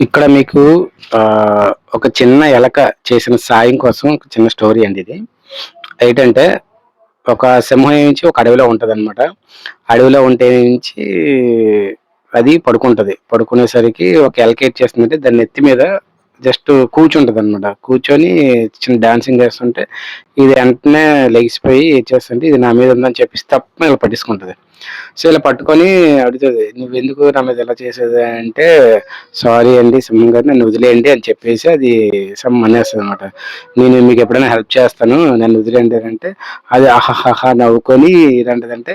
ఇక్కడ మీకు ఒక చిన్న ఎలక చేసిన సాయం కోసం ఒక చిన్న స్టోరీ అండి ఇది. ఏంటంటే ఒక సింహం నుంచి ఒక అడవిలో ఉంటదనమాట. అడవిలో ఉంటే నుంచి అది పడుకుంటది. పడుకునేసరికి ఒక ఎలక ఏటి చేస్తుందంటే దాని నెత్తి మీద జస్ట్ కూర్చుంటదనమాట. కూర్చొని చిన్న డాన్సింగ్ చేస్తుంటే ఇది వెంటనే లెగిసిపోయి ఏం చేస్తదంటే ఇది నా మీద ఉందని చెప్పేసి తప్పున ఇలా పట్టేసుకుంటది. సో, ఇలా పట్టుకొని అడుగుతది. "నువ్వెందుకు నా మీద ఇలా చేసేది" అంటే, "సారీ అండి సింహం గారు నన్ను వదిలేయండి" అని చెప్పేసి అది అనేస్తదనమాట. "నేను మీకెప్పుడైనా హెల్ప్ చేస్తాను. నన్ను వదిలేయండి" అనంటే, అది అహహహా నవ్వుకొని ఏదంటదంటే,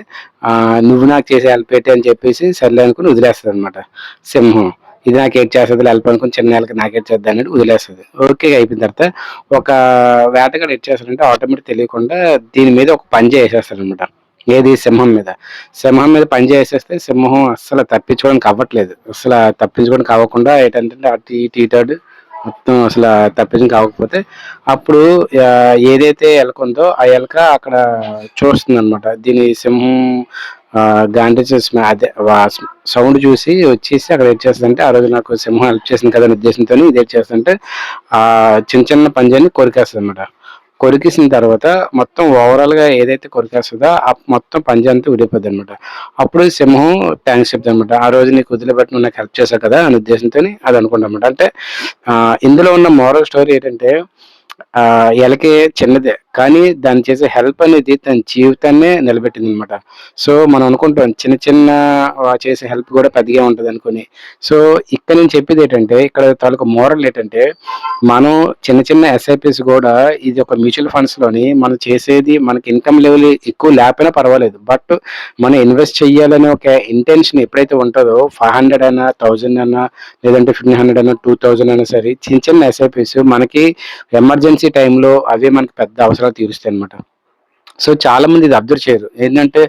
"నువ్వు నాకు చేసే హెల్ప్ ఏంటి" అని చెప్పేసి సర్లే అనుకోని వదిలేస్తదనమాట సింహం. ఇది నాకేటి చేస్తదిలే హెల్ప్ అనుకోని చిన్న ఎలక నాకేటి చేద్ది అన్నట్టు వదిలేస్తది. ఓకే. అయిపోయిన తర్వాత ఒక వేటగాడు ఏటి చేస్తాడంటే ఆటోమేటిక్ తెలియకుండా దీని మీద ఒక పంజా ఏసేస్తాడనమాట. ఏది సింహం మీద. సింహం మీద పంజా ఏసేస్తే సింహం అస్సలు తప్పించుకోవడానికి అవ్వట్లేదు. తప్పించుకోవడానికి అవ్వకుండా ఏటంటే అటు ఇటు ఇటాడు మొత్తం తప్పించుకోవడానికి అవ్వకపోతే అప్పుడు ఏదైతే ఎలక ఉందో ఆ ఎలక అక్కడ చూస్తుందనమాట. దీని సింహం గాండ్రించి అదే సౌండ్ చూసి వచ్చేసి అక్కడ ఏటి చేస్తదంటే, ఆ రోజు నాకు సింహం హెల్ప్ చేసింది కదా అనే ఉద్దేశంతోని ఇదేటి చేస్తదంటే చిన్న చిన్న పంజాని కొరికేస్తదనమాట. కొరికేసిన తర్వాత మొత్తం ఓవరాల్‌గా ఏదైతే కొరికేస్తదో మొత్తం పంజా అంతా ఊడిపోద్దనమాట. అప్పుడు సింహం థాంక్స్ చెప్తదనమాట. "ఆ రోజు నీకు వదిలిపెట్టి నువ్వు నాకు హెల్ప్ చేసావు కదా!" అనే ఉద్దేశంతోని అది అనుకుంటదనమాట. అంటే ఇందులో ఉన్న మోరల్ స్టోరీ ఏంటంటే ఎలకి చిన్నదే. కానీ దాన్ని చేసే హెల్ప్ అనేది తన జీవితాన్నే నిలబెట్టిందనమాట. సో, మనం అనుకుంటాం చిన్న చిన్న చేసే హెల్ప్ కూడా పెద్దగే ఉంటదనుకోని. సో, ఇక్కడ నేను చెప్పేదేటంటే ఇక్కడ తాలూకా మోరల్ ఏంటంటే మనం చిన్న చిన్న ఎస్ఐపీస్ గూడా ఇది ఒక మ్యూచువల్ ఫండ్స్‌లోని మనం చేసేది మనకి ఇన్‌కమ్ లెవెల్ ఎక్కువ లేకపోయినా పర్వాలేదు. బట్ మనం ఇన్వెస్ట్ చేయాలనే ఒక ఇంటెన్షన్ ఎప్పుడైతే ఉంటదో 500 అన్నా, 1000 అన్నా, లేదంటే 1500 అన్నా, 2000 అయినా సరే చిన్న చిన్న ఎస్ఐపీస్ మనకి ఎమర్జెన్సీ టైమ్‌లో అవే మనకి పెద్ద అవసరాలు తీరుస్తాయన్నమాట. సో, చాలా మంది ఇది అబ్జర్వ్ చేయరు. ఏంటంటే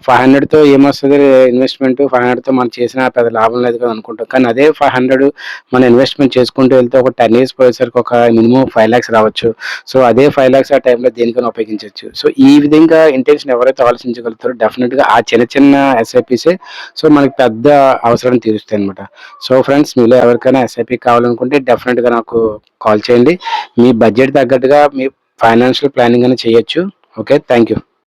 500తో ఏమొస్తది ఇన్వెస్ట్‌మెంట్ 500తో మనం చేసినా పెద్ద లాభం లేదు కదా అనుకుంటాం. కానీ అదే 500 మనం ఇన్వెస్ట్‌మెంట్ చేసుకుంటూ వెళ్తే ఒక 10 ఇయర్స్ పోయేసరికి ఒక మినిమమ్ 5,00,000 రావచ్చు. సో, అదే 5,00,000 ఆ టైంలో దేనికైనా ఉపయోగించొచ్చు. సో, ఈ విధంగా ఇంటెన్షన్ ఎవరైతే ఆలోచించగలుగుతారో డెఫినిట్‌గా ఆ చిన్న చిన్న ఎస్ఐపీసే సో, మనకి పెద్ద అవసరాన్ని తీరుస్తాయన్నమాట. సో, ఫ్రెండ్స్ మీలో ఎవరికైనా ఎస్ఐపీ కావాలనుకుంటే డెఫినిట్‌గా నాకు కాల్ చేయండి. మీ బడ్జెట్ తగ్గట్టుగా మీ ఫైనాన్షియల్ ప్లానింగ్ అనేది చేయొచ్చు. ఓకే. Thank you.